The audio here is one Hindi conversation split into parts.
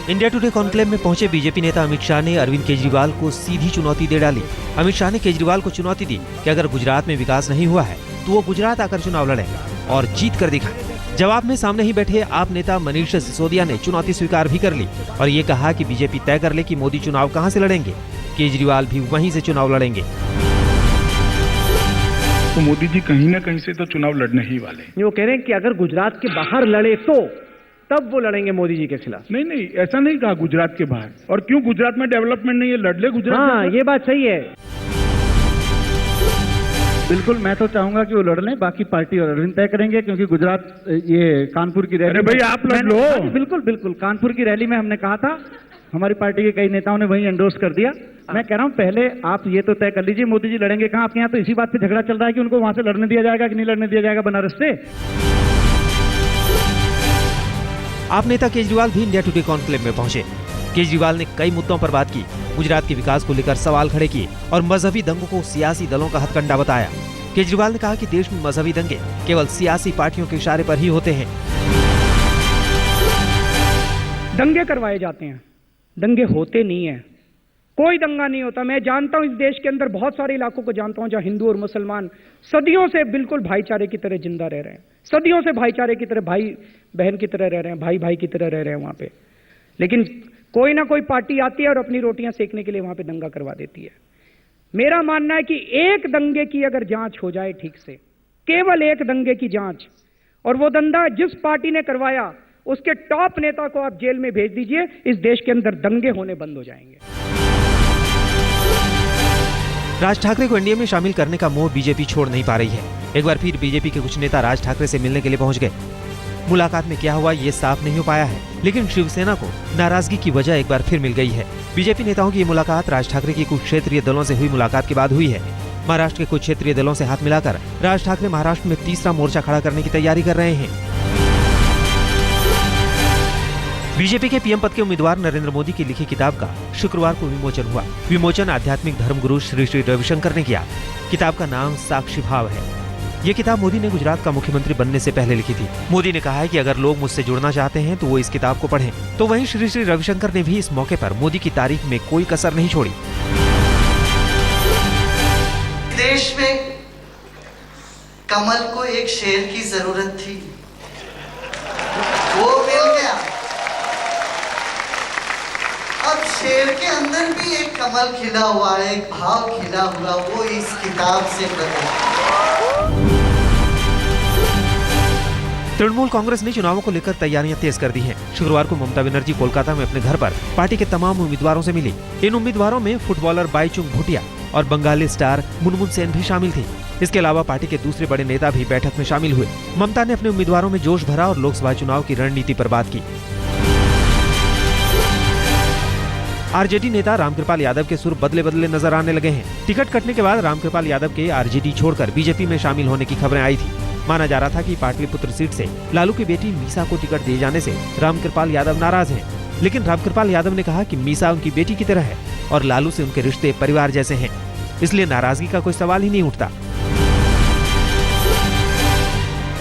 इंडिया टुडे कॉन्क्लेव में पहुंचे बीजेपी नेता अमित शाह ने अरविंद केजरीवाल को सीधी चुनौती दे डाली। अमित शाह ने केजरीवाल को चुनौती दी कि अगर गुजरात में विकास नहीं हुआ है तो वो गुजरात आकर चुनाव लड़े और जीत कर दिखाएं। जवाब में सामने ही बैठे आप नेता मनीष सिसोदिया ने चुनौती स्वीकार भी कर ली और ये कहा कि बीजेपी तय कर ले कि मोदी चुनाव कहां से लड़ेंगे, केजरीवाल भी वहीं से चुनाव लड़ेंगे। तो मोदी जी कहीं ना कहीं से तो चुनाव लड़ने ही वाले। वो कह रहे हैं कि अगर गुजरात के बाहर लड़े तो तब वो लड़ेंगे मोदी जी के खिलाफ। नहीं, ऐसा नहीं कहा गुजरात के बाहर। और क्यों गुजरात में डेवलपमेंट नहीं है, लड़ ले गुजरात। हाँ, ये बात सही है। बिल्कुल, मैं तो चाहूंगा कि वो लड़ लें, बाकी पार्टी और अरविंद तय करेंगे, क्योंकि गुजरात ये कानपुर की रैली। अरे भाई आप लड़ लो। बिल्कुल बिल्कुल, कानपुर की रैली में हमने कहा था, हमारी पार्टी के कई नेताओं ने वही एंडोर्स कर दिया। मैं कह रहा हूं पहले आप ये तो तय कर लीजिए मोदी जी लड़ेंगे कहां। आपके यहाँ तो इसी बात पे झगड़ा चल रहा है कि उनको वहां से लड़ने दिया जाएगा कि नहीं लड़ने दिया जाएगा बनारस से। आप नेता केजरीवाल भी इंडिया टुडे कॉन्क्लेव में पहुंचे। केजरीवाल ने कई मुद्दों पर बात की, गुजरात के विकास को लेकर सवाल खड़े किए और मजहबी दंगों को सियासी दलों का हथकंडा बताया। केजरीवाल ने कहा कि देश में मजहबी दंगे केवल सियासी पार्टियों के इशारे पर ही होते हैं। दंगे करवाए जाते हैं, दंगे होते नहीं है। कोई दंगा नहीं होता। मैं जानता हूं, इस देश के अंदर बहुत सारे इलाकों को जानता हूं जहां हिंदू और मुसलमान सदियों से बिल्कुल भाईचारे की तरह जिंदा रह रहे हैं, सदियों से भाईचारे की तरह, भाई बहन की तरह रह रहे हैं, भाई भाई की तरह रह रहे हैं वहां पे। लेकिन कोई ना कोई पार्टी आती है और अपनी रोटियां सेकने के लिए वहां पे दंगा करवा देती है। मेरा मानना है कि एक दंगे की अगर जांच हो जाए ठीक से, केवल एक दंगे की जांच, और वो दंगा जिस पार्टी ने करवाया उसके टॉप नेता को आप जेल में भेज दीजिए, इस देश के अंदर दंगे होने बंद हो जाएंगे। राज ठाकरे को एनडीए में शामिल करने का मोह बीजेपी छोड़ नहीं पा रही है। एक बार फिर बीजेपी के कुछ नेता राज ठाकरे से मिलने के लिए पहुंच गए। मुलाकात में क्या हुआ ये साफ नहीं हो पाया है, लेकिन शिवसेना को नाराजगी की वजह एक बार फिर मिल गई है। बीजेपी नेताओं की ये मुलाकात राज ठाकरे की कुछ क्षेत्रीय दलों से हुई मुलाकात के बाद हुई है। महाराष्ट्र के कुछ क्षेत्रीय दलों से हाथ मिलाकर राज ठाकरे महाराष्ट्र में तीसरा मोर्चा खड़ा करने की तैयारी कर रहे हैं। बीजेपी के पीएम पद के उम्मीदवार नरेंद्र मोदी की लिखी किताब का शुक्रवार को विमोचन हुआ। विमोचन आध्यात्मिक धर्मगुरु श्री श्री रविशंकर ने किया। किताब का नाम साक्षी भाव है। ये किताब मोदी ने गुजरात का मुख्यमंत्री बनने से पहले लिखी थी। मोदी ने कहा है कि अगर लोग मुझसे जुड़ना चाहते हैं तो वो इस किताब को पढ़ें। तो वहीं श्री श्री रविशंकर ने भी इस मौके पर मोदी की तारीफ में कोई कसर नहीं छोड़ी। देश में कमल को एक शेर की जरूरत थी, वो मिल गया। अब शेर के अंदर भी एक कमल खिला हुआ है, एक भाव खिला हुआ, वो इस किताब से प्रकट। तृणमूल कांग्रेस ने चुनावों को लेकर तैयारियां तेज कर दी हैं। शुक्रवार को ममता बनर्जी कोलकाता में अपने घर पर पार्टी के तमाम उम्मीदवारों से मिली। इन उम्मीदवारों में फुटबॉलर बाईचुंग भूटिया और बंगाली स्टार मुनमुन सेन भी शामिल थी। इसके अलावा पार्टी के दूसरे बड़े नेता भी बैठक में शामिल हुए। ममता ने अपने उम्मीदवारों में जोश भरा और लोकसभा चुनाव की रणनीति पर बात की। आरजेडी नेता रामकृपाल यादव के सुर बदले बदले नजर आने लगे हैं। टिकट कटने के बाद रामकृपाल यादव के आरजेडी छोड़कर बीजेपी में शामिल होने की खबरें आई थी। माना जा रहा था कि पाटलिपुत्र सीट से लालू की बेटी मीसा को टिकट दिए जाने से रामकृपाल यादव नाराज हैं। लेकिन रामकृपाल यादव ने कहा कि मीसा उनकी बेटी की तरह है और लालू से उनके रिश्ते परिवार जैसे हैं, इसलिए नाराजगी का कोई सवाल ही नहीं उठता।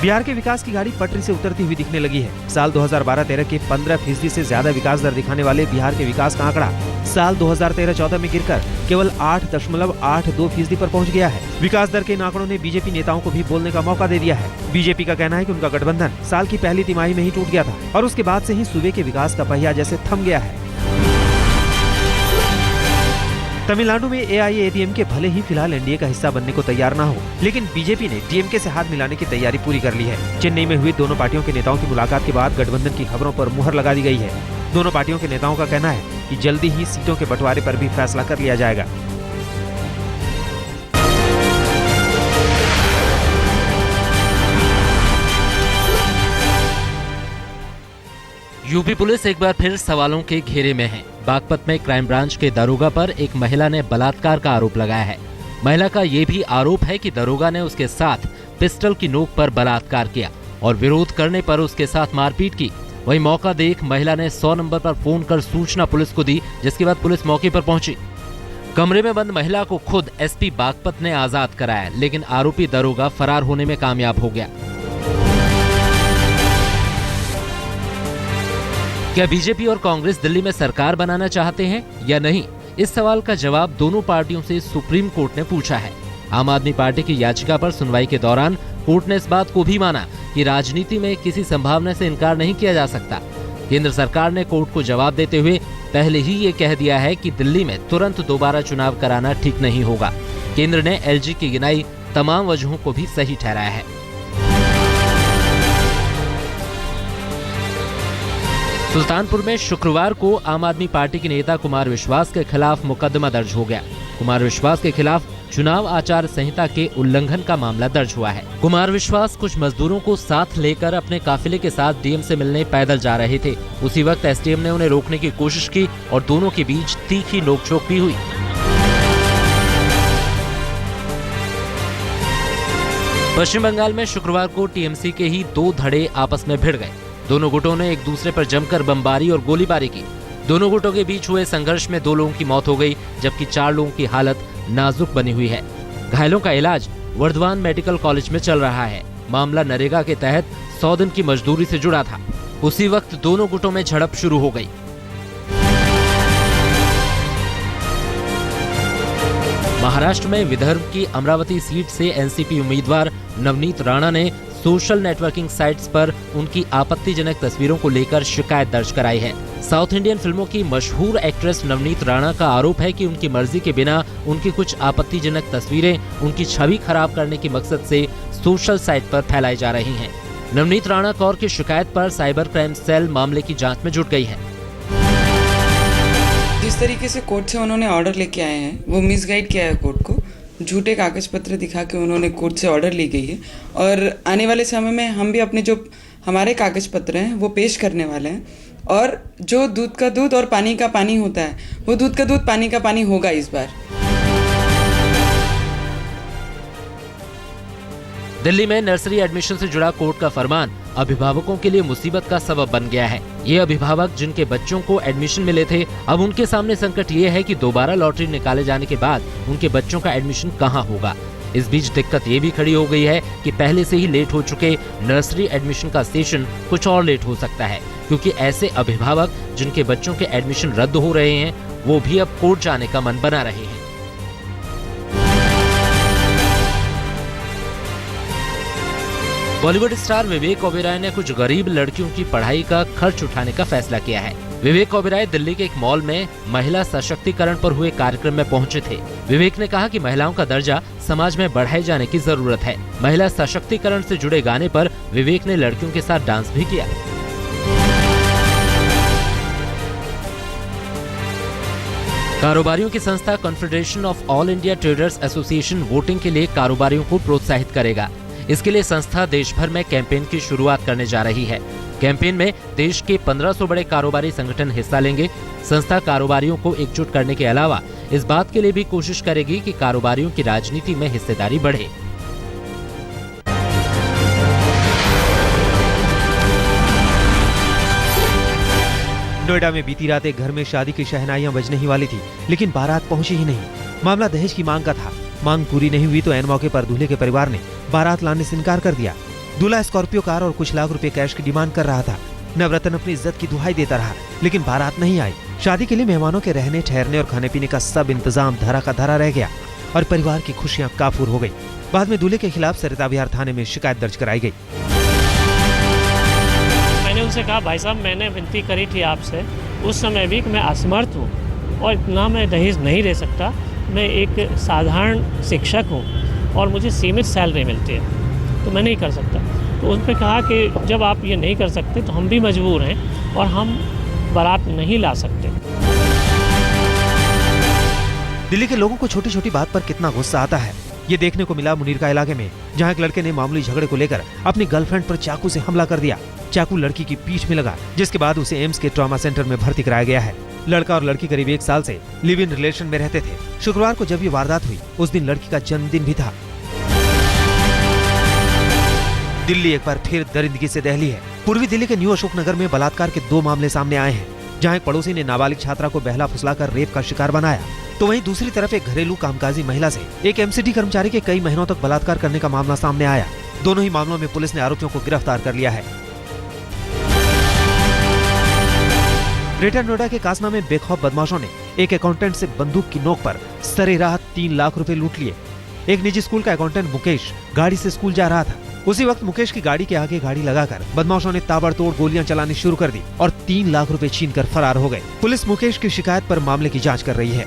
बिहार के विकास की गाड़ी पटरी से उतरती हुई दिखने लगी है। साल 2012-13 के 15% से ज्यादा विकास दर दिखाने वाले बिहार के विकास का आंकड़ा साल 2013-14 में गिरकर केवल 8.82% पर पहुंच गया है। विकास दर के इन आंकड़ों ने बीजेपी नेताओं को भी बोलने का मौका दे दिया है। बीजेपी का कहना है कि उनका गठबंधन साल की पहली तिमाही में ही टूट गया था और उसके बाद से ही सूबे के विकास का पहिया जैसे थम गया है। तमिलनाडु में एआईएडीएमके भले ही फिलहाल एनडीए का हिस्सा बनने को तैयार ना हो, लेकिन बीजेपी ने डीएमके से हाथ मिलाने की तैयारी पूरी कर ली है। चेन्नई में हुई दोनों पार्टियों के नेताओं की मुलाकात के बाद गठबंधन की खबरों पर मुहर लगा दी गई है। दोनों पार्टियों के नेताओं का कहना है कि जल्दी ही सीटों के बंटवारे पर भी फैसला कर लिया जाएगा। यूपी पुलिस एक बार फिर सवालों के घेरे में है। बागपत में क्राइम ब्रांच के दरोगा पर एक महिला ने बलात्कार का आरोप लगाया है। महिला का ये भी आरोप है कि दरोगा ने उसके साथ पिस्टल की नोक पर बलात्कार किया और विरोध करने पर उसके साथ मारपीट की। वहीं मौका देख महिला ने 100 नंबर पर फोन कर सूचना पुलिस को दी, जिसके बाद पुलिस मौके पर पहुंची। कमरे में बंद महिला को खुद एसपी बागपत ने आजाद कराया, लेकिन आरोपी दरोगा फरार होने में कामयाब हो गया। क्या बीजेपी और कांग्रेस दिल्ली में सरकार बनाना चाहते हैं या नहीं, इस सवाल का जवाब दोनों पार्टियों से सुप्रीम कोर्ट ने पूछा है। आम आदमी पार्टी की याचिका पर सुनवाई के दौरान कोर्ट ने इस बात को भी माना कि राजनीति में किसी संभावना से इनकार नहीं किया जा सकता। केंद्र सरकार ने कोर्ट को जवाब देते हुए पहले ही ये कह दिया है कि दिल्ली में तुरंत दोबारा चुनाव कराना ठीक नहीं होगा। केंद्र ने एलजी की गिनाई तमाम वजहों को भी सही ठहराया है। सुल्तानपुर में शुक्रवार को आम आदमी पार्टी के नेता कुमार विश्वास के खिलाफ मुकदमा दर्ज हो गया। कुमार विश्वास के खिलाफ चुनाव आचार संहिता के उल्लंघन का मामला दर्ज हुआ है। कुमार विश्वास कुछ मजदूरों को साथ लेकर अपने काफिले के साथ डीएम से मिलने पैदल जा रहे थे। उसी वक्त एसडीएम ने उन्हें रोकने की कोशिश की और दोनों के बीच तीखी नोकझोंक भी हुई। पश्चिम बंगाल में शुक्रवार को टीएमसी के ही दो धड़े आपस में भिड़ गए। दोनों गुटों ने एक दूसरे पर जमकर बमबारी और गोलीबारी की। दोनों गुटों के बीच हुए संघर्ष में 2 लोगों की मौत हो गई, जबकि 4 लोगों की हालत नाजुक बनी हुई है। घायलों का इलाज वर्धमान मेडिकल कॉलेज में चल रहा है। मामला नरेगा के तहत 100 दिन की मजदूरी से जुड़ा था। उसी वक्त दोनों गुटों में झड़प शुरू हो गई। महाराष्ट्र में विदर्भ की अमरावती सीट से एनसीपी उम्मीदवार नवनीत राणा ने सोशल नेटवर्किंग साइट्स पर उनकी आपत्तिजनक तस्वीरों को लेकर शिकायत दर्ज कराई है। साउथ इंडियन फिल्मों की मशहूर एक्ट्रेस नवनीत राणा का आरोप है कि उनकी मर्जी के बिना उनकी कुछ आपत्तिजनक तस्वीरें उनकी छवि खराब करने के मकसद से सोशल साइट पर फैलाई जा रही हैं। नवनीत राणा कौर की शिकायत पर साइबर क्राइम सेल मामले की जांच में जुट गई है। जिस तरीके से कोर्ट से उन्होंने ऑर्डर लेके आए हैं वो मिसगाइड किया है कोर्ट को। झूठे कागज पत्र दिखा के उन्होंने कोर्ट से ऑर्डर ली गई है और आने वाले समय में हम भी अपने जो हमारे कागज पत्र हैं वो पेश करने वाले हैं और जो दूध का दूध और पानी का पानी होता है वो दूध का दूध पानी का पानी होगा इस बार। दिल्ली में नर्सरी एडमिशन से जुड़ा कोर्ट का फरमान अभिभावकों के लिए मुसीबत का सबब बन गया है। ये अभिभावक जिनके बच्चों को एडमिशन मिले थे, अब उनके सामने संकट ये है कि दोबारा लॉटरी निकाले जाने के बाद उनके बच्चों का एडमिशन कहाँ होगा। इस बीच दिक्कत ये भी खड़ी हो गई है कि पहले से ही लेट हो चुके नर्सरी एडमिशन का सेशन कुछ और लेट हो सकता है, क्योंकि ऐसे अभिभावक जिनके बच्चों के एडमिशन रद्द हो रहे हैं वो भी अब कोर्ट जाने का मन बना रहे हैं। बॉलीवुड स्टार विवेक ओबेरॉय ने कुछ गरीब लड़कियों की पढ़ाई का खर्च उठाने का फैसला किया है। विवेक ओबेरॉय दिल्ली के एक मॉल में महिला सशक्तिकरण पर हुए कार्यक्रम में पहुंचे थे। विवेक ने कहा कि महिलाओं का दर्जा समाज में बढ़ाए जाने की जरूरत है। महिला सशक्तिकरण से जुड़े गाने पर विवेक ने लड़कियों के साथ डांस भी किया। कारोबारियों की संस्था confederation of all India traders association voting के लिए कारोबारियों को प्रोत्साहित करेगा। इसके लिए संस्था देश भर में कैंपेन की शुरुआत करने जा रही है। कैंपेन में देश के 1500 बड़े कारोबारी संगठन हिस्सा लेंगे। संस्था कारोबारियों को एकजुट करने के अलावा इस बात के लिए भी कोशिश करेगी कि कारोबारियों की राजनीति में हिस्सेदारी बढ़े। नोएडा में बीती रात एक घर में शादी की शहनाइयां बजने ही वाली थी, लेकिन बारात पहुंची ही नहीं। मामला दहेज की मांग का था। मांग पूरी नहीं हुई तो ऐन मौके पर दूल्हे के परिवार ने बारात लाने से इनकार कर दिया। दूल्हा स्कॉर्पियो कार और कुछ लाख रुपए कैश की डिमांड कर रहा था। नवरत्न अपनी इज्जत की दुहाई देता रहा, लेकिन बारात नहीं आई। शादी के लिए मेहमानों के रहने, ठहरने और खाने पीने का सब इंतजाम धरा का धरा रह गया और परिवार की खुशियां काफूर हो गई। बाद में दूल्हे के खिलाफ सरिता विहार थाने में शिकायत दर्ज कराई गई। मैंने उनसे कहा, भाई साहब मैंने विनती करी थी आपसे उस समय भी कि मैं असमर्थ हूँ और इतना मैं दहेज नहीं दे सकता। मैं एक साधारण शिक्षक हूँ और मुझे सीमित सैलरी मिलती है, तो मैं नहीं कर सकता। तो उन पर कहा कि जब आप ये नहीं कर सकते तो हम भी मजबूर हैं और हम बारात नहीं ला सकते। दिल्ली के लोगों को छोटी छोटी बात पर कितना गुस्सा आता है, ये देखने को मिला मुनीरका इलाके में, जहां एक लड़के ने मामूली झगड़े को लेकर अपनी गर्लफ्रेंड पर चाकू से हमला कर दिया। चाकू लड़की की पीठ में लगा, जिसके बाद उसे एम्स के ट्रॉमा सेंटर में भर्ती कराया गया है। लड़का और लड़की करीब 1 साल से लिव इन रिलेशन में रहते थे। शुक्रवार को जब ये वारदात हुई उस दिन लड़की का जन्मदिन भी था। दिल्ली एक बार फिर दरिंदगी से दहली है। पूर्वी दिल्ली के न्यू अशोक नगर में बलात्कार के 2 मामले सामने आए हैं, जहां एक पड़ोसी ने नाबालिग छात्रा को बहला फुसलाकर रेप का शिकार बनाया, तो वहीं दूसरी तरफ एक घरेलू कामकाजी महिला से एक एमसीडी कर्मचारी के कई महीनों तक बलात्कार करने का मामला सामने आया। दोनों ही मामलों में पुलिस ने आरोपियों को गिरफ्तार कर लिया है। ग्रेटर नोएडा के कासना में बेखौफ बदमाशों ने एक अकाउंटेंट से बंदूक की नोक पर सरेराह 3 लाख रुपए लूट लिए। एक निजी स्कूल का अकाउंटेंट मुकेश गाड़ी से स्कूल जा रहा था। उसी वक्त मुकेश की गाड़ी के आगे गाड़ी लगाकर बदमाशों ने ताबड़तोड़ गोलियां चलानी शुरू कर दी और 3 लाख रुपए छीनकर फरार हो गए। पुलिस मुकेश की शिकायत पर मामले की जांच कर रही है।